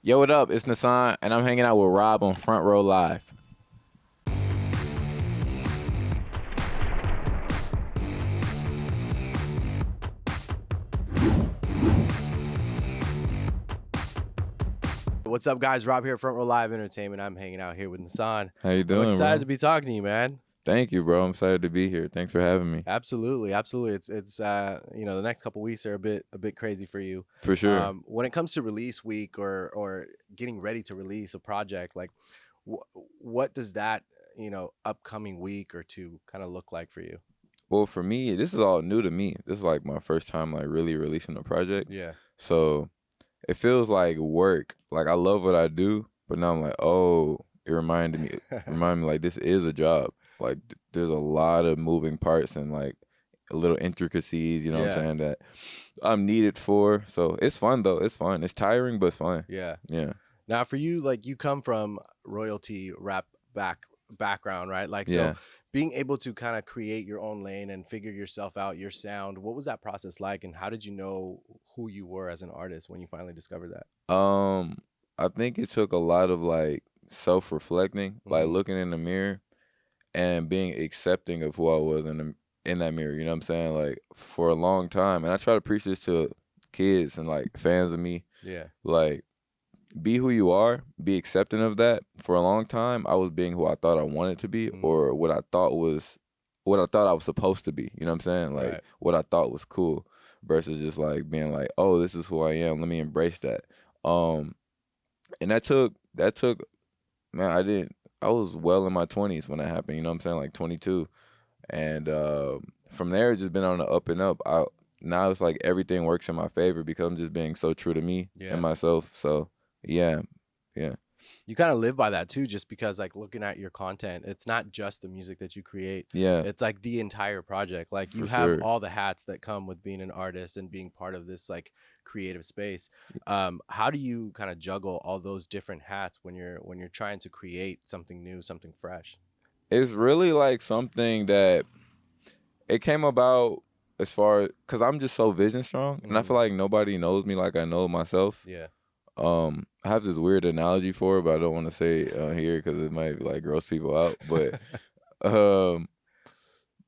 Yo, what up? It's NASAAN, and I'm hanging out with Rob on Front Row Live. What's up, guys? Rob here, Front Row Live Entertainment. I'm hanging out here with NASAAN. How you doing, I'm excited bro? to be talking to you, man. Thank you, bro. I'm excited to be here. Thanks for having me. Absolutely. It's the next couple weeks are a bit crazy for you. For sure. When it comes to release week or getting ready to release a project, like what does that upcoming week or two kind of look like for you? Well, for me, this is all new to me. This is like my first time like really releasing a project. Yeah. So it feels like work. Like I love what I do, but now I'm like, oh, it reminded me like this is a job. Like there's a lot of moving parts and like little intricacies, you know what I'm saying, that I'm needed for. So it's fun though. It's fun. It's tiring, but it's fun. Yeah. Yeah. Now for you, like you come from royalty rap background, right? Like Yeah. so being able to kind of create your own lane and figure yourself out, your sound, what was that process like and how did you know who you were as an artist when you finally discovered that? I think it took a lot of like self-reflecting, like Mhm. looking in the mirror and being accepting of who I was in that mirror, you know what I'm saying? Like for a long time. And I try to preach this to kids and like fans of me. Yeah. Like be who you are, be accepting of that. For a long time, I was being who I thought I wanted to be or what I thought I was supposed to be. You know what I'm saying? Like Right. what I thought was cool versus just like being like, oh, this is who I am. Let me embrace that. And that took man, I was well in my 20s when that happened, you know what I'm saying? Like 22. And from there it's just been on the up and up. Now it's like everything works in my favor because I'm just being so true to me and myself. So yeah. You kind of live by that too, just because like looking at your content, it's not just the music that you create. Yeah. It's like the entire project. Like you For have sure. all the hats that come with being an artist and being part of this like creative space. How do you kind of juggle all those different hats when you're trying to create something new, something fresh? It's really like something that it came about as far because I'm just so vision strong and I feel like nobody knows me like I know myself. Yeah. I have this weird analogy for it, but I don't want to say it here because it might like gross people out. Um,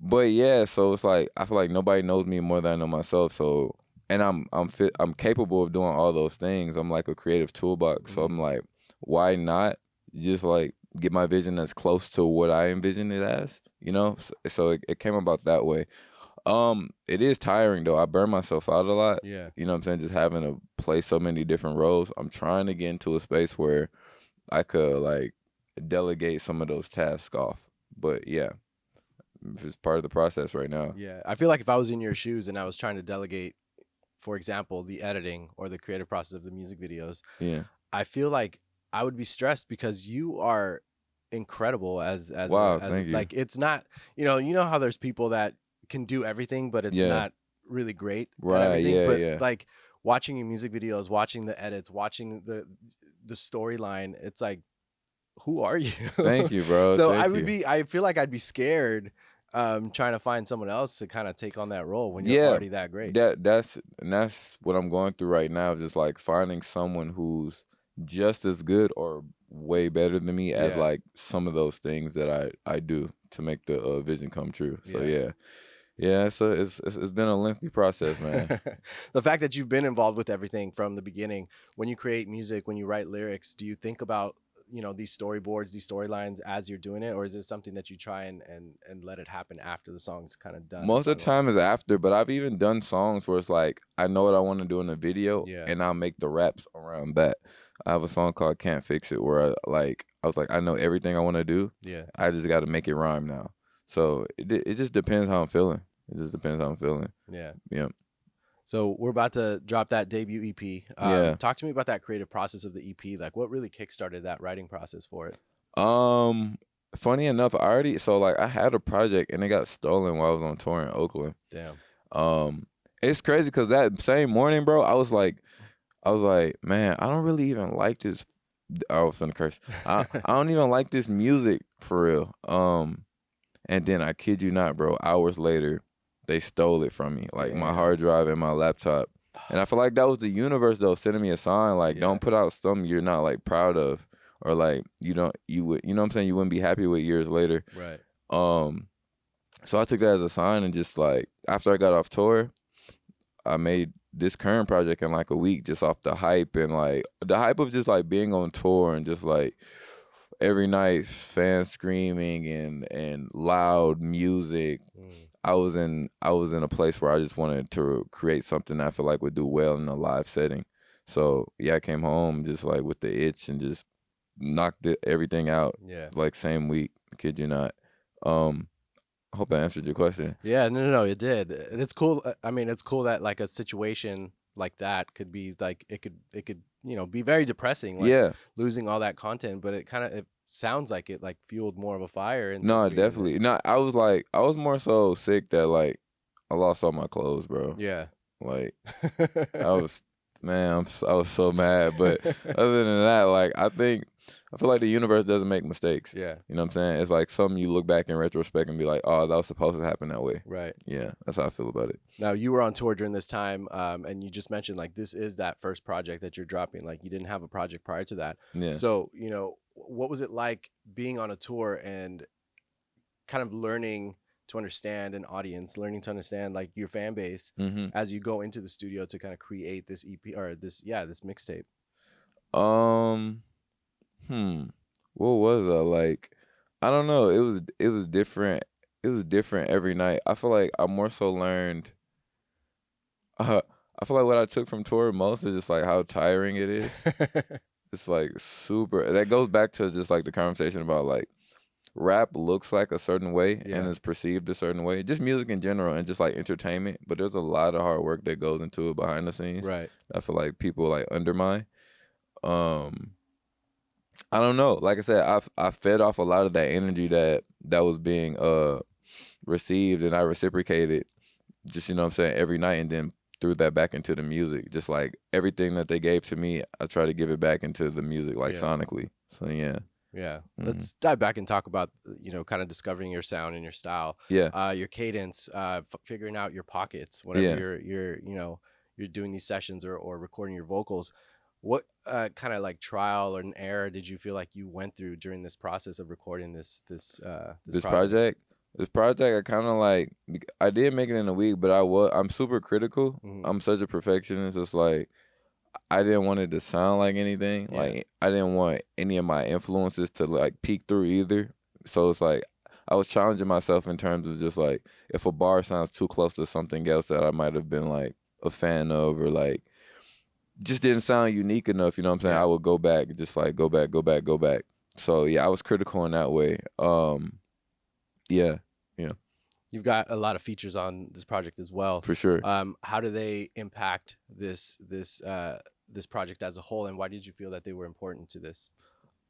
but yeah, so it's like I feel like nobody knows me more than I know myself. So, and I'm capable of doing all those things. I'm like a creative toolbox. So I'm like, why not just like get my vision as close to what I envision it as? You know, so it came about that way. It is tiring though. I burn myself out a lot. Yeah. You know what I'm saying? Just having to play so many different roles. I'm trying to get into a space where I could like delegate some of those tasks off. But yeah, it's part of the process right now. Yeah. I feel like if I was in your shoes and I was trying to delegate, for example, the editing or the creative process of the music videos, Yeah. I feel like I would be stressed because you are incredible Wow, as thank you. like it's not, you know how there's people that can do everything but it's not really great at Right, everything. yeah, But yeah. like watching your music videos, watching the edits, watching the storyline, it's like, who are you? Thank you, bro. So Thank you. I feel like I'd be scared trying to find someone else to kind of take on that role when you're already that great. That's what I'm going through right now, just like finding someone who's just as good or way better than me at like some of those things that I do to make the vision come true. So yeah, so it's been a lengthy process, man. The fact that you've been involved with everything from the beginning, when you create music, when you write lyrics, do you think about these storyboards, these storylines as you're doing it, or is it something that you try and let it happen after the song's kind of done? Most of the time is after, but I've even done songs where it's like I know what I want to do in the video, and I'll make the raps around that. I have a song called "Can't Fix It" where I was like I know everything I want to do. Yeah, I just got to make it rhyme now. So it just depends how I'm feeling. It just depends how I'm feeling. Yeah. Yeah. So we're about to drop that debut EP. Talk to me about that creative process of the EP. Like, what really kickstarted that writing process for it? Funny enough, I had a project and it got stolen while I was on tour in Oakland. Damn. It's crazy because that same morning, bro, I was like, man, I don't really even like this. I was gonna curse. I don't even like this music for real. And then I kid you not, bro, hours later, they stole it from me. Like my hard drive and my laptop. And I feel like that was the universe though sending me a sign like Yeah. don't put out something you're not like proud of or like you would you know what I'm saying you wouldn't be happy with years later. Right. Um so I took that as a sign and just like after I got off tour, I made this current project in like a week just off the hype and like the hype of just like being on tour and just like every night fans screaming and loud music. Mm. I was in a place where I just wanted to create something that I feel like would do well in a live setting. So yeah, I came home just like with the itch and just knocked everything out Yeah. like same week. Kid you not. I hope I answered your question. Yeah, no, it did. And it's cool. I mean, it's cool that like a situation like that could be like it could, be very depressing, like Yeah, losing all that content, but it sounds like it like fueled more of a fire into no, creating definitely. this. No, I was more so sick that like I lost all my clothes, bro. Yeah. Like I was, man, I was so mad. But other than that, like I feel like the universe doesn't make mistakes. Yeah. You know what I'm saying? It's like something you look back in retrospect and be like, oh, that was supposed to happen that way. Right. Yeah, that's how I feel about it. Now you were on tour during this time, and you just mentioned like this is that first project that you're dropping. Like you didn't have a project prior to that. Yeah. So, what was it like being on a tour and kind of learning to understand an audience, learning to understand like your fan base hmm as you go into the studio to kind of create this EP or this mixtape? Um. Hmm. What was I like? I don't know. It was different. It was different every night. I feel like I more so learned. Uh, I feel like what I took from tour most is just like how tiring it is. It's like super. That goes back to just like the conversation about like rap looks like a certain way and Yeah. is perceived a certain way. Just music in general and just like entertainment. But there's a lot of hard work that goes into it behind the scenes. Right. I feel like people like undermine. Um, I don't know. Like I said, I fed off a lot of that energy that was being received, and I reciprocated. Just you know what I'm saying every night, and then threw that back into the music. Just like everything that they gave to me, I try to give it back into the music, like Yeah. sonically. So yeah, Yeah. Mhm. Let's dive back and talk about, kind of discovering your sound and your style, yeah, your cadence, figuring out your pockets whenever yeah. you're doing these sessions or recording your vocals. What kind of like trial or an error did you feel like you went through during this process of recording this This project? project, I kind of like. I did make it in a week, but I'm super critical. Hmm. I'm such a perfectionist. It's like I didn't want it to sound like anything. Yeah. Like I didn't want any of my influences to like peek through either. So it's like I was challenging myself in terms of just like if a bar sounds too close to something else that I might have been like a fan of or like just didn't sound unique enough, you know what I'm saying? Yeah. I would go back, just like go back, go back, go back. So yeah, I was critical in that way. Yeah, yeah, You've got a lot of features on this project as well. for sure. How do they impact this project as a whole, and why did you feel that they were important to this?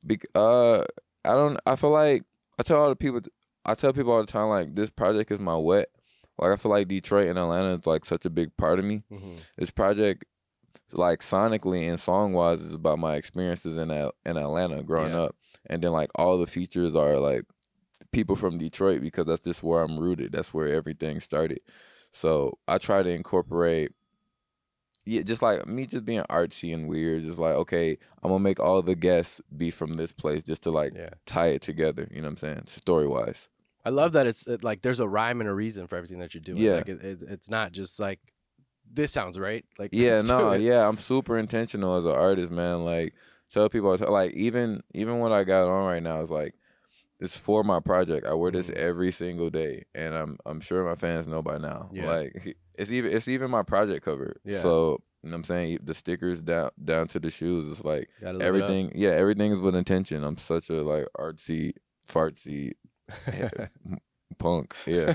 Bec- uh, I don't. I feel like I tell all the people. I tell people all the time like this project is my wet. Like I feel like Detroit and Atlanta is like such a big part of me. Hmm. This project, like sonically and song wise, is about my experiences in Atlanta growing Yeah. up, and then like all the features are like people from Detroit because that's just where I'm rooted. That's where everything started. So I try to incorporate yeah, just like me just being artsy and weird, just like, okay, I'm gonna make all the guests be from this place just to like Yeah. tie it together, you know what I'm saying? Story wise. I love that like there's a rhyme and a reason for everything that you're doing. Yeah. Like it's not just like this sounds right. Like Yeah, let's do no, it. yeah, I'm super intentional as an artist, man. Like tell people like even what I got on right now is like it's for my project. I wear this Mhm. every single day, and I'm sure my fans know by now. Yeah. Like it's even my project cover. Yeah. So you know what I'm saying the stickers down to the shoes. It's like Gotta live it up. everything. Yeah, everything is with intention. I'm such a like artsy fartsy punk. Yeah,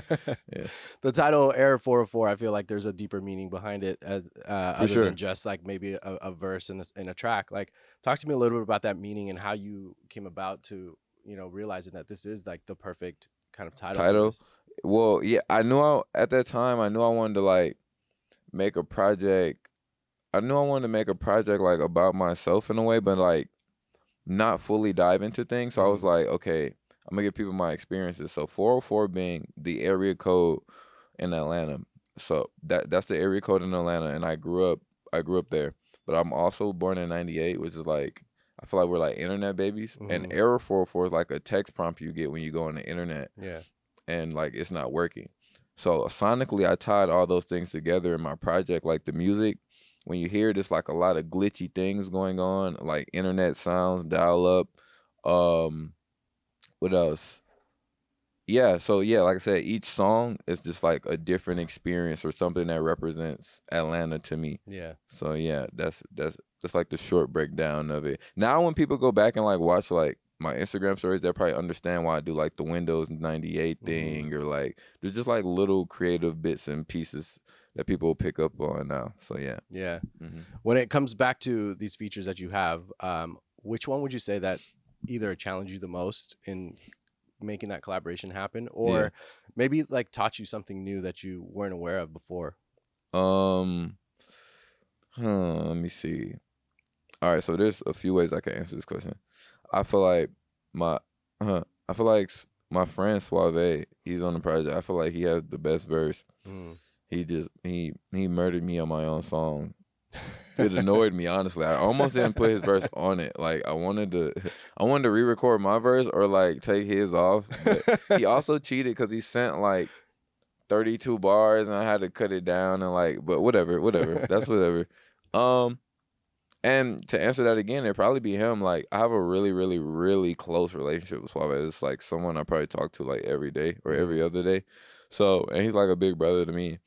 yeah, The title Error 404, I feel like there's a deeper meaning behind it as for other than sure. just like maybe a verse in a track. Like talk to me a little bit about that meaning and how you came about to, realizing that this is like the perfect kind of title for Title. this. Well, yeah, at that time I knew I wanted to like make a project. I knew I wanted to make a project like about myself in a way, but like not fully dive into things. So I was Mhm. like, okay, I'm gonna give people my experiences. So 404 being the area code in Atlanta. So that's the area code in Atlanta, and I grew up there. But I'm also born in '98, which is like I feel like we're like internet babies. And Hmm. error 404 is like a text prompt you get when you go on the internet Yeah. and like it's not working. So sonically, I tied all those things together in my project. Like the music, when you hear it, it's like a lot of glitchy things going on, like internet sounds, dial up. Um, what else? Yeah, so yeah, like I said, each song is just like a different experience or something that represents Atlanta to me. Yeah. So yeah, that's just like the short breakdown of it. Now when people go back and like watch like my Instagram stories, they'll probably understand why I do like the Windows 98 Hmm. thing or like there's just like little creative bits and pieces that people pick up on now. So yeah. Yeah. Hmm. When it comes back to these features that you have, which one would you say that either challenged you the most in making that collaboration happen, Yeah. or maybe like taught you something new that you weren't aware of before? Um let me see. All right, so there's a few ways I can answer this question. I feel like my, I feel like my friend Suave, he's on the project. I feel like he has the best verse. Mm. He murdered me on my own song. It annoyed me honestly. I almost didn't put his verse on it. Like I wanted to, I wanted to re-record my verse or like take his off. But he also cheated because he sent like 32 bars and I had to cut it down and like. But whatever, whatever. That's whatever. Um, and to answer that again, it'd probably be him. Like I have a really, really, really close relationship with Suave. It's like someone I probably talk to like every day or every Mm. other day. So and he's like a big brother to me.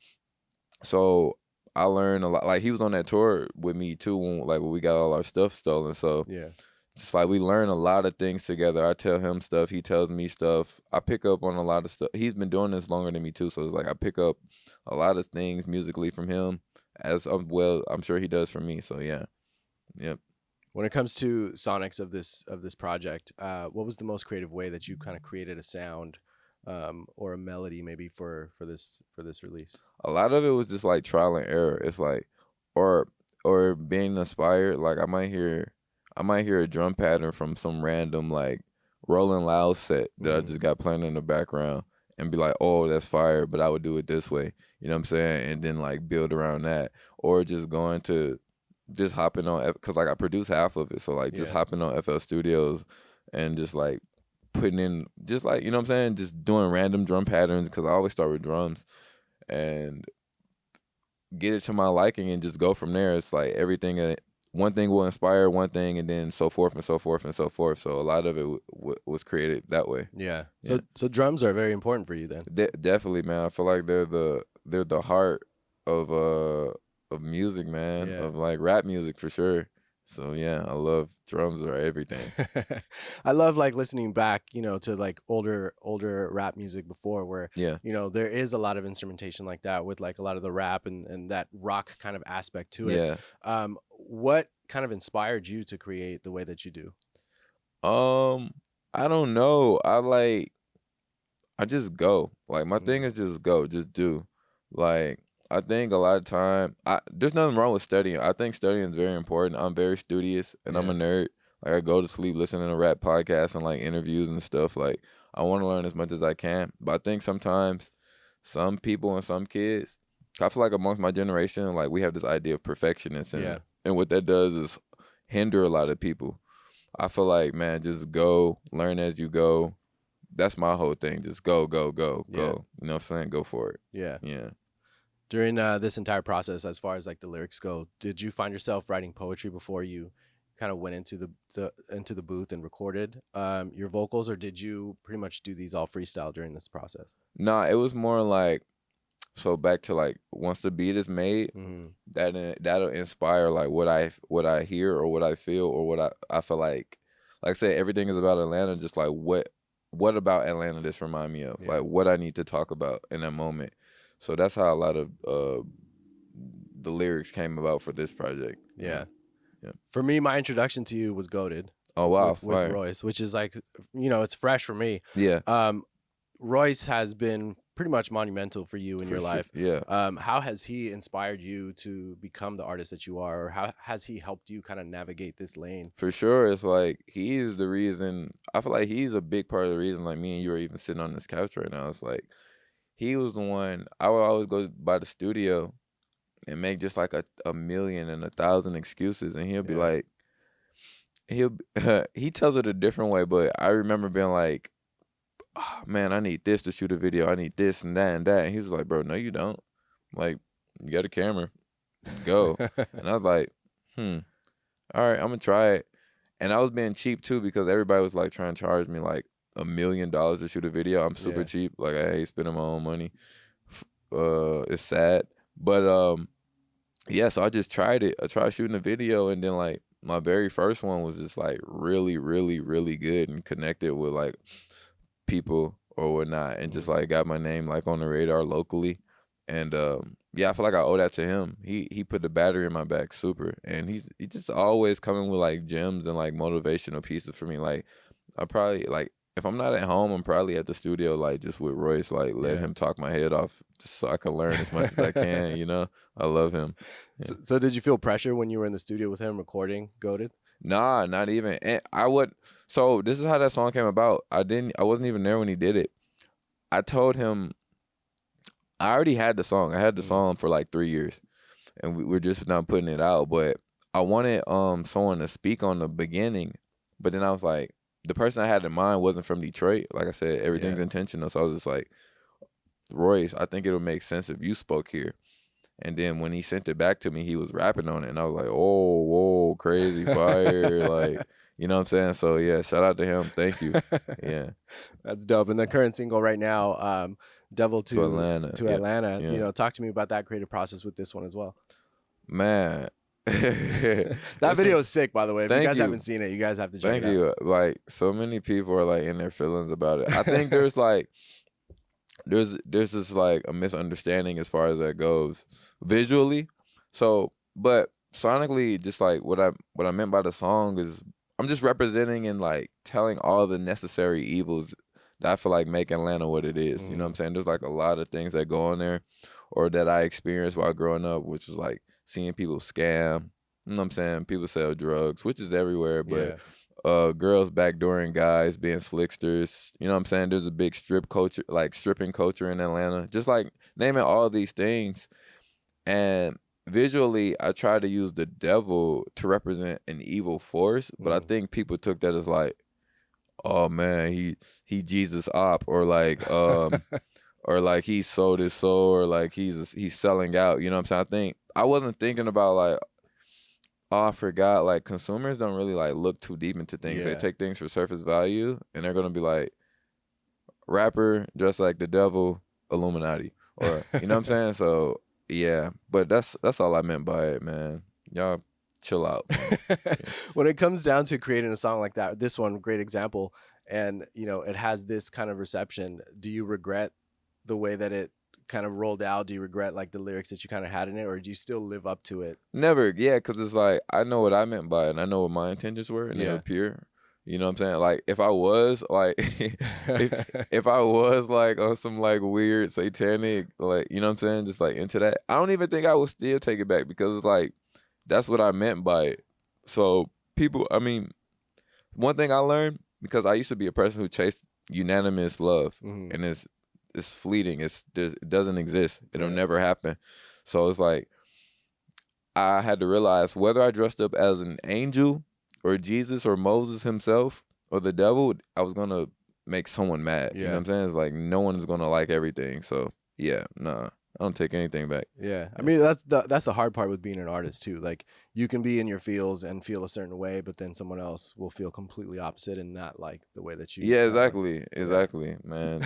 So I learned a lot. Like he was on that tour with me too when we got all our stuff stolen. So Yeah. just like we learn a lot of things together. I tell him stuff, he tells me stuff. I pick up on a lot of stuff. He's been doing this longer than me too. So it's like I pick up a lot of things musically from him as well I'm sure he does from me. So yeah. Yep. When it comes to sonics of this project, what was the most creative way that you kind of created a sound, or a melody maybe for this release? A lot of it was just like trial and error. It's like or or being inspired. Like I might hear a drum pattern from some random like Rolling Loud set that I Mm. just got playing in the background and be like, oh, that's fire, but I would do it this way. You know what I'm saying? And then like build around that. Or just going to just hopping on because like I produce half of it. So like just Yeah. hopping on FL Studios and just like putting in just like you know what I'm saying, just doing random drum patterns because I always start with drums and get it to my liking and just go from there. It's like everything, one thing will inspire one thing, and then so forth and so forth and so forth. So a lot of it was created that way. Yeah. Yeah, So drums are very important for you then. definitely, man. I feel like they're the heart of music, man. Yeah. Of like rap music for sure. So yeah, I love drums are everything. I love like listening back, to like older rap music before where, Yeah. there is a lot of instrumentation like that with like a lot of the rap and that rock kind of aspect to it. Yeah. What kind of inspired you to create the way that you do? Um, I don't know. I just go. Like my thing Mm. is just go, just do. Like I think a lot of time, there's nothing wrong with studying. I think studying is very important. I'm very studious and I'm Yeah. a nerd. Like I go to sleep listening to rap podcasts and like interviews and stuff. Like I want to learn as much as I can. But I think sometimes some people and some kids, I feel like amongst my generation, like we have this idea of perfectionist Yeah. and what that does is hinder a lot of people. I feel like man, just go, learn as you go, that's my whole thing. Just go, go, go, Yeah. go. You know what I'm saying? Go for it. Yeah. Yeah. During this entire process, as far as like the lyrics go, did you find yourself writing poetry before you kind of went into into the booth and recorded your vocals, or did you pretty much do these all freestyle during this process? Nah, it was more like so back to like once the beat is made, Hmm. that'll inspire like what I hear or what I feel or what I feel like I said, everything is about Atlanta, just like what about Atlanta this remind me of? Yeah. Like what I need to talk about in that moment. So that's how a lot of the lyrics came about for this project. Yeah. Yeah. Yeah. For me, my introduction to you was Goated Oh wow, with fire. Royce, which is like, it's fresh for me. Yeah, Um, Royce has been pretty much monumental for you in for your sure. life. Yeah. How has he inspired you to become the artist that you are, or how has he helped you kind of navigate this lane? For sure, it's like he's the reason. I feel like he's a big part of the reason. Like me and you are even sitting on this couch right now. It's like he was the one. I would always go by the studio and make just like a million and 1,000 excuses, and he'll be Yeah. like, he'll he tells it a different way, but I remember being like, oh, man, I need this to shoot a video. I need this and that and that. And he was like, bro, no, you don't. Like, you got a camera, go. And I was like, all right, I'm gonna try it. And I was being cheap too because everybody was like trying to charge me like $1 million to shoot a video. I'm super Yeah. cheap. Like I hate spending my own money. It's sad, but yeah. So I just tried it. I tried shooting a video, and then like my very first one was just like really, really, really good and connected with like people or whatnot, and just like got my name like on the radar locally. And yeah, I feel like I owe that to him. He put the battery in my back super, and he just always coming with like gems and like motivational pieces for me. Like I probably like if I'm not at home, I'm probably at the studio like just with Royce, like let Yeah. him talk my head off just so I can learn as much as I can. You know, I love him. Yeah. So did you feel pressure when you were in the studio with him recording Goated? Nah, not even. And I would. So this is how that song came about. I wasn't even there when he did it. I told him I already had the song. I had the Mm. song for like 3 years, and we're just not putting it out. But I wanted someone to speak on the beginning, but then I was like, the person I had in mind wasn't from Detroit. Like I said, everything's Yeah. intentional. So I was just like, Royce, I think it'll make sense if you spoke here. And then when he sent it back to me, he was rapping on it, and I was like, oh, whoa, crazy fire, like you know what I'm saying. So yeah, shout out to him. Thank you. Yeah, That's dope. And the current single right now, Devil to Atlanta. to Yeah, Atlanta, yeah, talk to me about that creative process with this one as well. man. That Listen, video is sick, by the way. If you thank guys you. haven't seen it, you guys have to check Thank it out. you. Like so many people are like in their feelings about it. I think there's like there's just like a misunderstanding as far as that goes visually. So, but sonically, just like what I meant by the song is I'm just representing and like telling all the necessary evils that I feel like make Atlanta what it is. You know what I'm Mhm. saying? There's like a lot of things that go on there or that I experienced while growing up, which is like seeing people scam. You know what I'm saying? People sell drugs, which is everywhere, but Yeah. girls backdooring guys, being slicksters. You know what I'm saying? There's a big strip culture, like stripping culture in Atlanta. Just like naming all these things. And visually, I try to use the devil to represent an evil force, but I Mm. think people took that as like, oh man, he Jesus op, or like he sold his soul, or like he's selling out. You know what I'm saying? I think I wasn't thinking about like, oh, I forgot. Like consumers don't really like look too deep into things. They Yeah. take things for surface value, and they're gonna be like, rapper dressed like the devil, Illuminati, or you know what I'm saying. So yeah, but that's all I meant by it, man. Y'all chill out, man. Yeah. When it comes down to creating a song like that, this one, great example, and it has this kind of reception, do you regret the way that it kind of rolled out? Do you regret like the lyrics that you kind of had in it, or do you still live up to it? Never, yeah, because it's like I know what I meant by it, and I know what my intentions were, and they were Yeah. pure. You know what I'm saying? Like if I was like, if I was like on some like weird satanic, like you know what I'm saying, just like into that, I don't even think I would still take it back because it's like that's what I meant by it. So people, I mean, one thing I learned because I used to be a person who chased unanimous love, Mhm. and it's fleeting. It doesn't exist. It'll Yeah. never happen. So it's like I had to realize whether I dressed up as an angel or Jesus or Moses himself or the devil, I was gonna make someone mad. You know what Yeah. I'm saying? It's like no one is gonna like everything. So yeah, nah, I don't take anything back. Yeah. I Yeah, mean, that's the hard part with being an artist too. Like you can be in your feels and feel a certain way, but then someone else will feel completely opposite and not like the way that you yeah, are. exactly, Yeah. exactly, man.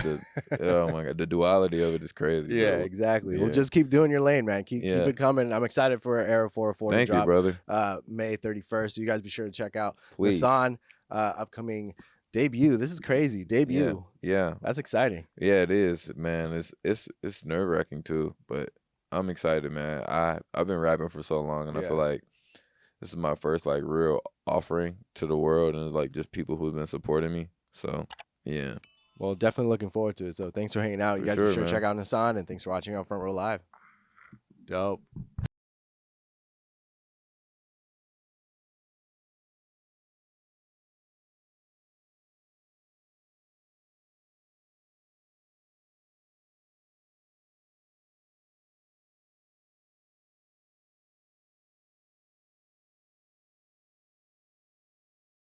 Oh my god, the duality of it is crazy, Yeah, bro. exactly. Well, Yeah, just keep doing your lane, man. Keep yeah. it coming. I'm excited for Era 404 to Thank you, drop brother. May 31st. So you guys be sure to check out Please. NASAAN upcoming debut. This is crazy. Yeah, Debut. yeah. That's exciting. Yeah, it is, man. It's nerve wracking too, but I'm excited, man. I've been rapping for so long, and I feel Yeah. like this is my first like real offering to the world, and it's like just people who've been supporting me. So yeah, Well, definitely looking forward to it. So thanks for hanging out. You for guys be sure, sure to check man. out NASAAN, and thanks for watching on Front Row Live. Dope.